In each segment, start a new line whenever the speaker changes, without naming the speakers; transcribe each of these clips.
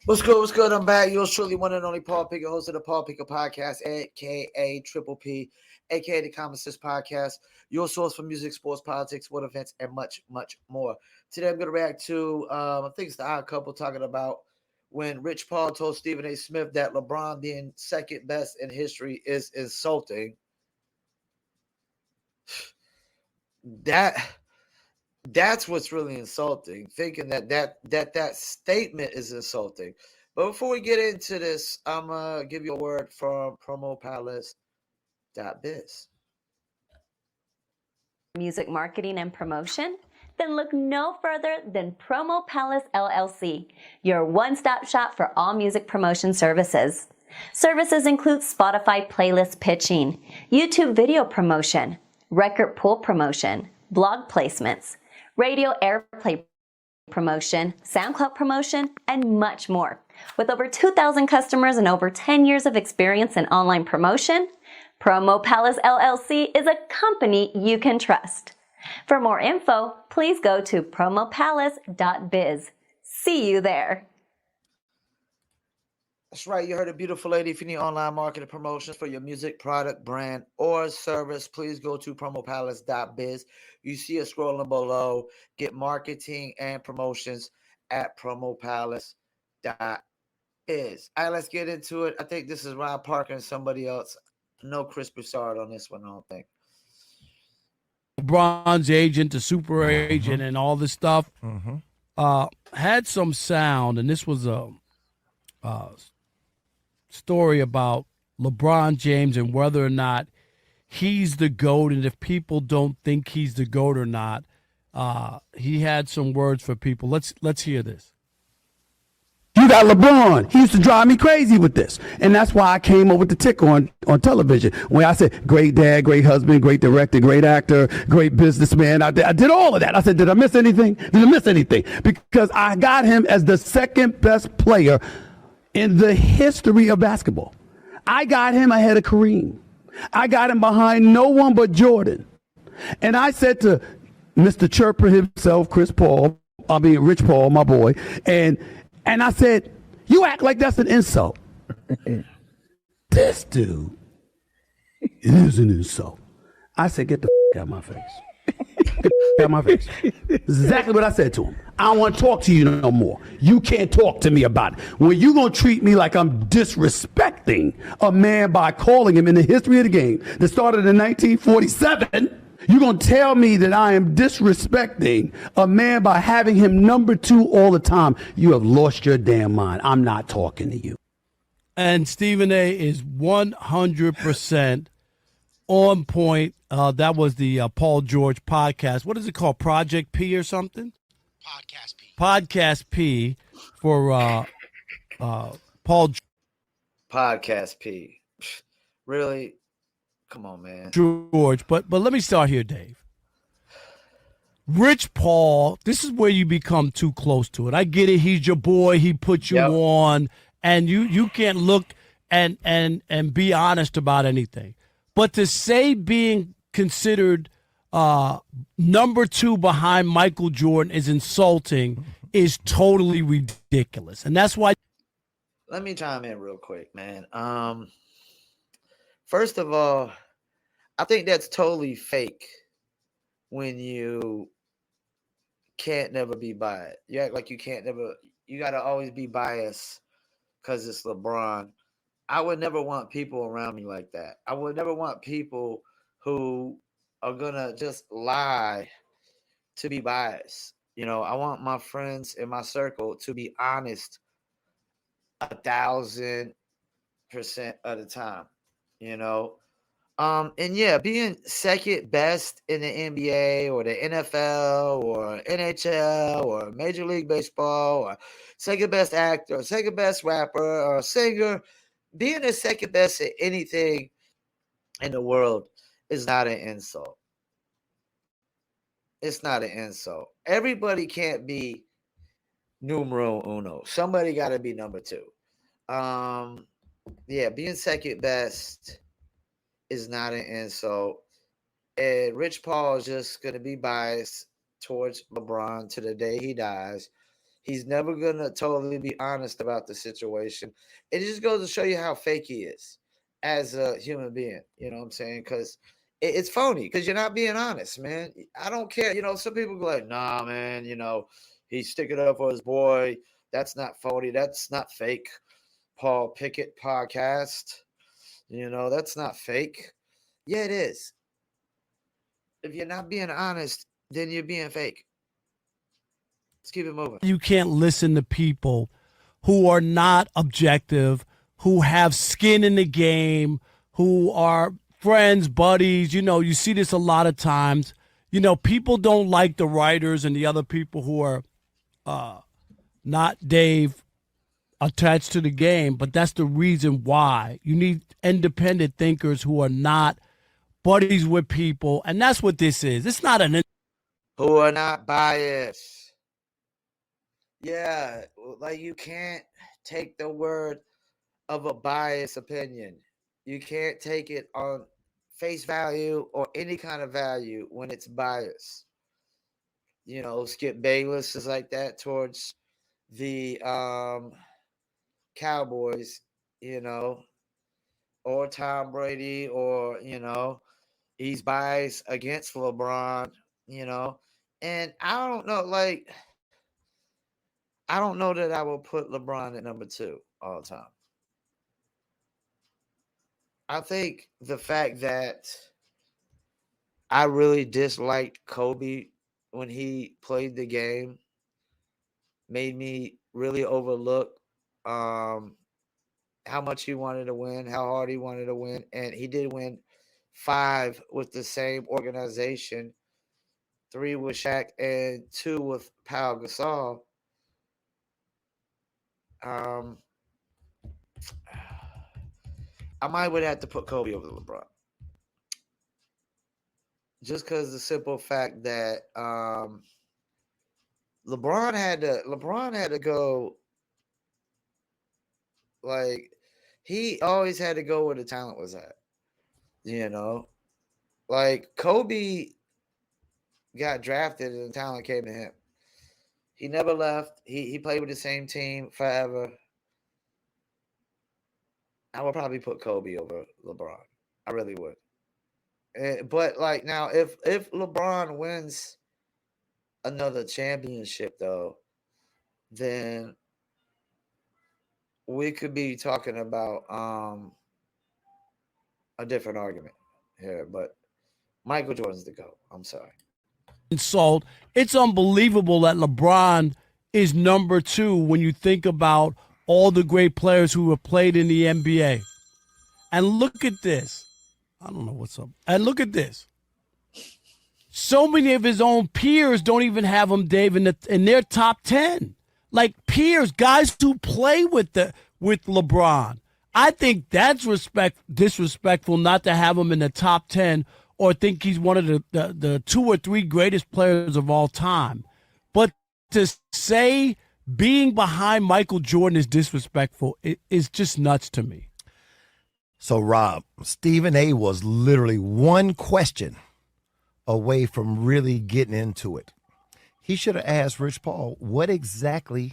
What's good? What's good? I'm back. Yours truly, one and only Paul Pickett, host of the Paul Pickett Podcast, aka Triple P, aka the Common Sense Podcast, your source for music, sports, politics, sport events, and much, much more. Today, I'm going to react to, I think it's the Odd Couple talking about when Rich Paul told Stephen A. Smith that LeBron being second best in history is insulting. That That's what's really insulting. Thinking that statement is insulting. But before we get into this, I'm gonna give you a word from promopalace.biz.
Music marketing and promotion? Then look no further than Promo Palace LLC, your one-stop shop for all music promotion services. Services include Spotify playlist pitching, YouTube video promotion, record pool promotion, blog placements, radio airplay promotion, SoundCloud promotion, and much more. With over 2,000 customers and over 10 years of experience in online promotion, Promo Palace LLC is a company you can trust. For more info, please go to promopalace.biz. See you there.
That's right. You heard a beautiful lady. If you need online marketing promotions for your music, product, brand, or service, please go to promopalace.biz. You see it scrolling below. Get marketing and promotions at promopalace.biz. All right, let's get into it. I think this is Ron Parker and somebody else. No Chris Broussard on this one, I don't think.
LeBron's agent, the super agent, and all this stuff had some sound, and this was a story about LeBron James and whether or not he's the GOAT, and if people don't think he's the GOAT or not. He had some words for people. Let's hear this.
You got LeBron. He used to drive me crazy with this. And that's why I came up with the tick on television. When I said, great dad, great husband, great director, great actor, great businessman. I did all of that. I said, did I miss anything? Did I miss anything? Because I got him as the second best player in the history of basketball. I got him ahead of Kareem. I got him behind no one but Jordan. And I said to Mr. Chirper himself, Rich Paul, my boy, and I said, you act like that's an insult. This dude, it is an insult. I said, get the out of my face. Get the out of my face. This is exactly what I said to him. I don't want to talk to you no more. You can't talk to me about it. When you going to treat me like I'm disrespecting a man by calling him in the history of the game that started in 1947, you're going to tell me that I am disrespecting a man by having him number 2 all the time. You have lost your damn mind. I'm not talking to you.
And Stephen A. is 100% on point. That was the Paul George podcast. What is it called? Project P or something?
Podcast P.
Podcast P for Paul
Podcast P. Really? Come on, man.
George. But let me start here, Dave. Rich Paul, this is where you become too close to it. I get it. He's your boy. He put you on, and you can't look and be honest about anything. But to say being considered number 2 behind Michael Jordan is insulting is totally ridiculous. And that's why.
Let me chime in real quick, man. First of all, I think that's totally fake when you can't never be biased. You act like you can't never, you got to always be biased because it's LeBron. I would never want people around me like that. I would never want people who are going to just lie to be biased. You know, I want my friends in my circle to be honest 1,000% of the time, you know. And yeah, being second best in the NBA or the NFL or NHL or Major League Baseball or second best actor or second best rapper or singer, being the second best at anything in the world is not an insult. It's not an insult. Everybody can't be numero uno. Somebody got to be number 2. Yeah, being second best is not an insult. And Rich Paul is just going to be biased towards LeBron to the day he dies. He's never going to totally be honest about the situation. It just goes to show you how fake he is as a human being. You know what I'm saying? Because it's phony because you're not being honest, man. I don't care. You know, some people go like, nah, man, you know, he's sticking up for his boy. That's not phony. That's not fake. Paul Pickett podcast. You know, that's not fake. Yeah, it is. If you're not being honest, then you're being fake. Let's keep it moving.
You can't listen to people who are not objective, who have skin in the game, who are friends, buddies. You know, you see this a lot of times. You know, people don't like the writers and the other people who are not Dave attached to the game, but that's the reason why. You need independent thinkers who are not buddies with people, and that's what this is. It's not an
who are not biased. Yeah, like you can't take the word of a biased opinion. You can't take it on face value or any kind of value when it's biased. You know, Skip Bayless is like that towards the Cowboys, you know, or Tom Brady, or, you know, he's biased against LeBron, you know. And I don't know, like, I don't know that I will put LeBron at number 2 all the time. I think the fact that I really disliked Kobe when he played the game made me really overlook how much he wanted to win, how hard he wanted to win. And he did win 5 with the same organization, 3 with Shaq and 2 with Pau Gasol. I might would have to put Kobe over LeBron. Just because the simple fact that LeBron had to go, like, he always had to go where the talent was at. You know? Like, Kobe got drafted and the talent came to him. He never left. He played with the same team forever. I would probably put Kobe over LeBron. I really would. But like now, if LeBron wins another championship, though, then we could be talking about a different argument here. But Michael Jordan's the GOAT. I'm sorry.
Insult. It's unbelievable that LeBron is number 2 when you think about all the great players who have played in the NBA. And look at this. I don't know what's up. And look at this. So many of his own peers don't even have him, Dave, in their top 10. Like peers, guys who play with LeBron. I think that's disrespectful not to have him in the top 10 or think he's one of the 2 or 3 greatest players of all time. But to say being behind Michael Jordan is disrespectful is just nuts to me.
So, Rob, Stephen A. was literally one question away from really getting into it. He should have asked Rich Paul, what exactly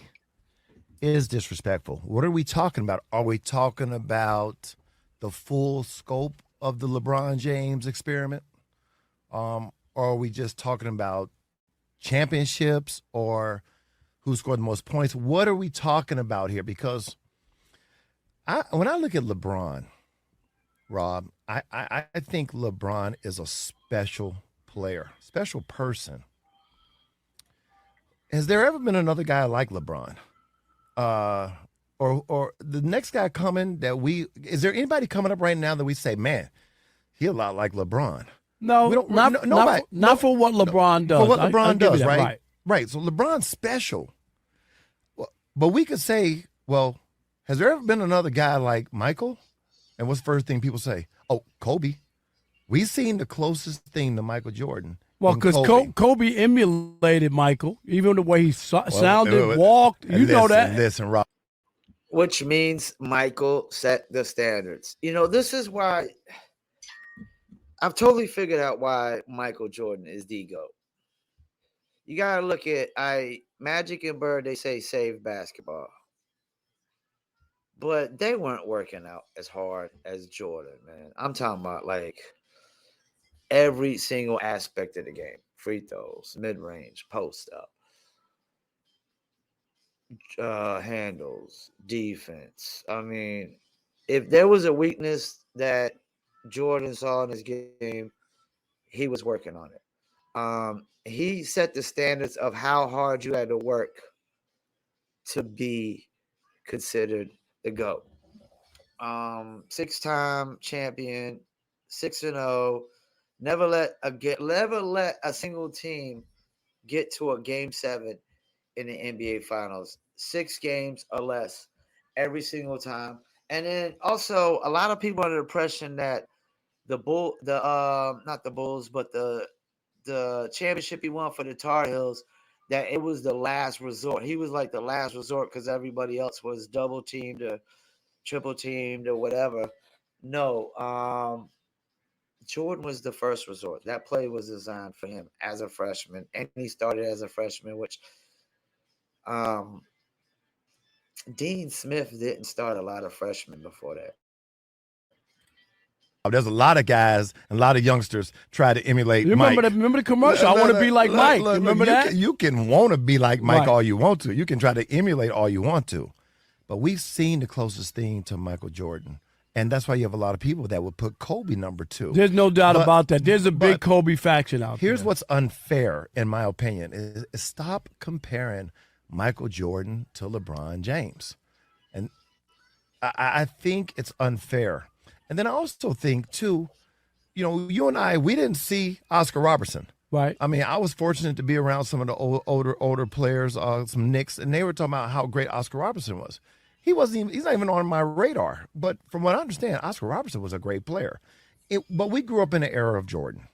is disrespectful? What are we talking about? Are we talking about the full scope of the LeBron James experiment? Or are we just talking about championships or who scored the most points? What are we talking about here? Because when I look at LeBron, Rob, I think LeBron is a special player, special person. Has there ever been another guy like LeBron? Or the next guy coming is there anybody coming up right now that we say, man, he a lot like LeBron?
No, not for what LeBron does.
For what LeBron does,
right?
Right. So LeBron's special. But we could say, well, has there ever been another guy like Michael? And what's the first thing people say? Oh, Kobe. We've seen the closest thing to Michael Jordan.
Well, because Kobe emulated Michael, even the way he sounded, walked. You know that.
Listen, Rob.
Which means Michael set the standards. You know, this is why I've totally figured out why Michael Jordan is the GOAT. You got to look at Magic and Bird, they say save basketball. But they weren't working out as hard as Jordan, man. I'm talking about like every single aspect of the game. Free throws, mid-range, post-up, handles, defense. I mean, if there was a weakness that Jordan saw in his game, he was working on it. He set the standards of how hard you had to work to be considered the GOAT. 6-time champion, 6-0. Never let a single team get to a game 7 in the NBA Finals. 6 games or less every single time. And then also a lot of people under the impression that not the Bulls, but the championship he won for the Tar Heels, that it was the last resort. He was like the last resort because everybody else was double teamed or triple teamed or whatever. No, Jordan was the first resort. That play was designed for him as a freshman, and he started as a freshman, which Dean Smith didn't start a lot of freshmen before that.
There's a lot of guys and a lot of youngsters try to emulate Mike.
Remember the commercial? I want to be like Mike. Remember that?
You can want to be like Mike all you want to. You can try to emulate all you want to. But we've seen the closest thing to Michael Jordan. And that's why you have a lot of people that would put Kobe number 2.
There's no doubt about that. There's a big Kobe faction out there.
Here's what's unfair, in my opinion, is stop comparing Michael Jordan to LeBron James. And I think it's unfair. And then I also think, too, you and I, we didn't see Oscar Robertson.
Right.
I mean, I was fortunate to be around some of the older players, some Knicks, and they were talking about how great Oscar Robertson was. He's not even on my radar. But from what I understand, Oscar Robertson was a great player. But we grew up in the era of Jordan,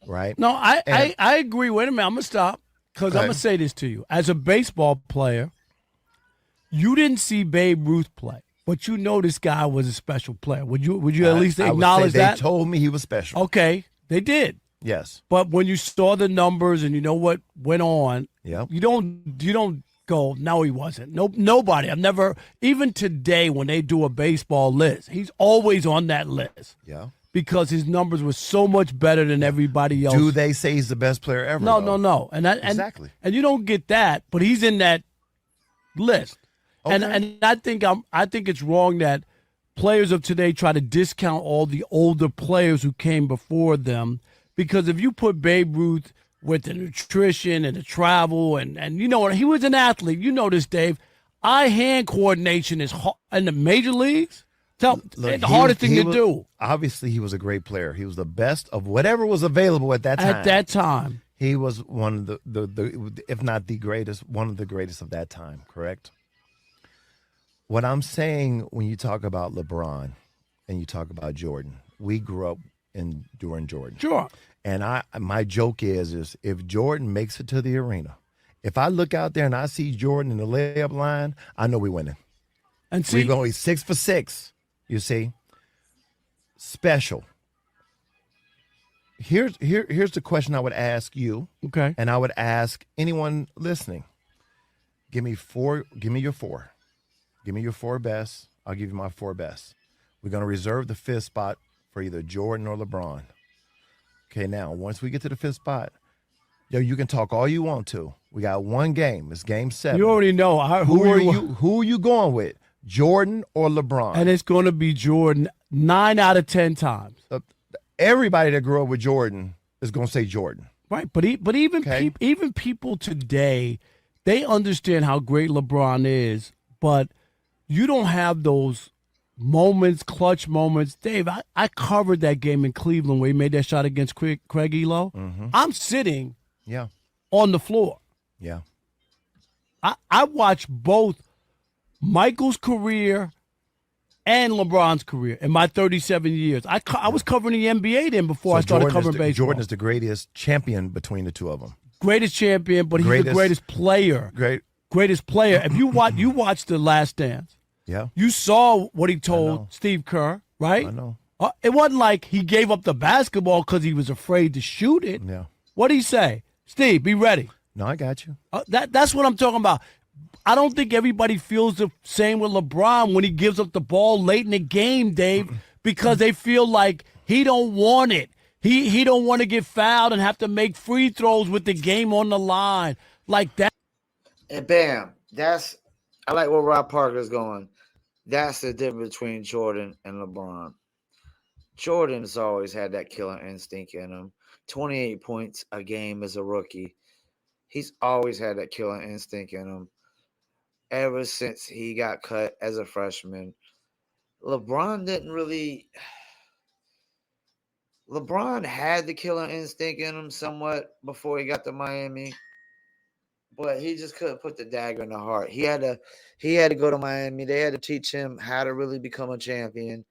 right?
No, I agree. Wait a minute. I'm going to stop because I'm going to say this to you. As a baseball player, you didn't see Babe Ruth play. But you know this guy was a special player. Would you at least acknowledge that?
They told me he was special.
Okay, they did.
Yes.
But when you saw the numbers and you know what went on, you don't go, no, he wasn't. Nobody. I've never, even today when they do a baseball list, he's always on that list.
Yeah.
Because his numbers were so much better than everybody else.
Do they say he's the best player ever?
No.
Exactly.
And you don't get that, but he's in that list.
Okay.
And I think it's wrong that players of today try to discount all the older players who came before them, because if you put Babe Ruth with the nutrition and the travel and he was an athlete. You know this, Dave. Eye-hand coordination is in the major leagues. The hardest thing to do.
Obviously, he was a great player. He was the best of whatever was available at that time.
At that time,
he was one of the if not the greatest, one of the greatest of that time. Correct. What I'm saying when you talk about LeBron and you talk about Jordan, we grew up during Jordan.
Sure.
And my joke is if Jordan makes it to the arena, if I look out there and I see Jordan in the layup line, I know we're winning.
And see,
we're going 6 for 6. You see, special. Here's the question I would ask you.
Okay.
And I would ask anyone listening. Give me your 4. Give me your 4 best. I'll give you my 4 best. We're going to reserve the 5th spot for either Jordan or LeBron. Okay, now, once we get to the 5th spot, you can talk all you want to. We got one game. It's game 7.
You already know.
Who are you going with, Jordan or LeBron?
And it's going to be Jordan 9 out of 10 times.
Everybody that grew up with Jordan is going to say Jordan.
Right, but even people today, they understand how great LeBron is, but you don't have those moments, clutch moments. Dave, I covered that game in Cleveland where he made that shot against Craig Elo.
Mm-hmm.
I'm sitting on the floor.
Yeah.
I watched both Michael's career and LeBron's career in my 37 years. I was covering the NBA then before I started covering baseball.
Jordan is the greatest champion between the two of them.
Greatest champion, but he's the greatest player. Greatest player. If you watch The Last Dance.
Yeah.
You saw what he told Steve Kerr, right?
I know.
It wasn't like he gave up the basketball because he was afraid to shoot it.
Yeah.
What did he say? Steve, be ready.
No, I got you.
That's what I'm talking about. I don't think everybody feels the same with LeBron when he gives up the ball late in the game, Dave, because they feel like he don't want it. He don't want to get fouled and have to make free throws with the game on the line like that.
And bam, I like where Rob Parker's going. That's the difference between Jordan and LeBron. Jordan's always had that killer instinct in him. 28 points a game as a rookie. He's always had that killer instinct in him ever since he got cut as a freshman. LeBron didn't really. LeBron had the killer instinct in him somewhat before he got to Miami, but he just couldn't put the dagger in the heart. He had to go to Miami. They had to teach him how to really become a champion.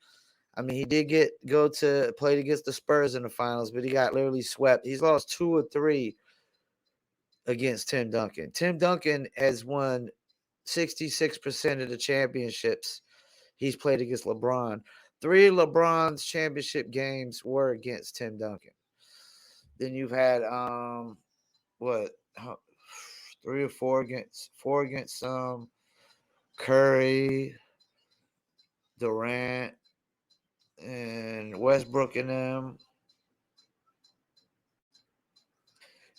I mean, he did go to play against the Spurs in the finals, but he got literally swept. He's lost 2 or 3 against Tim Duncan. Tim Duncan has won 66% of the championships he's played against LeBron. 3 of LeBron's championship games were against Tim Duncan. Then you've had 3 or 4 against Curry, Durant, and Westbrook and them.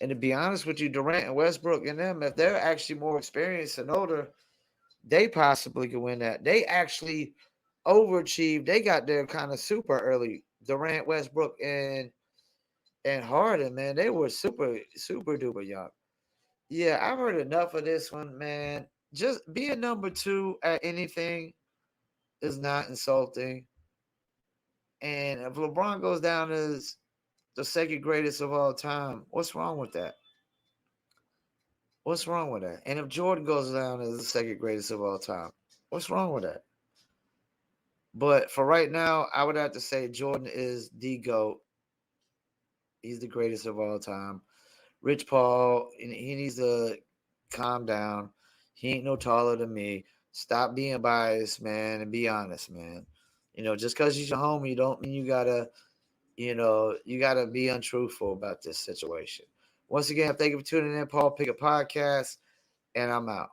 And to be honest with you, Durant and Westbrook and them, if they're actually more experienced and older, they possibly could win that. They actually overachieved. They got there kind of super early. Durant, Westbrook, and Harden, man, they were super, super duper young. Yeah, I've heard enough of this one, man. Just being number 2 at anything is not insulting. And if LeBron goes down as the second greatest of all time, what's wrong with that? What's wrong with that? And if Jordan goes down as the second greatest of all time, what's wrong with that? But for right now, I would have to say Jordan is the GOAT. He's the greatest of all time. Rich Paul, he needs to calm down. He ain't no taller than me. Stop being biased, man, and be honest, man. Just because he's your homie, don't mean you gotta be untruthful about this situation. Once again, thank you for tuning in, Paul Pickett Podcast, and I'm out.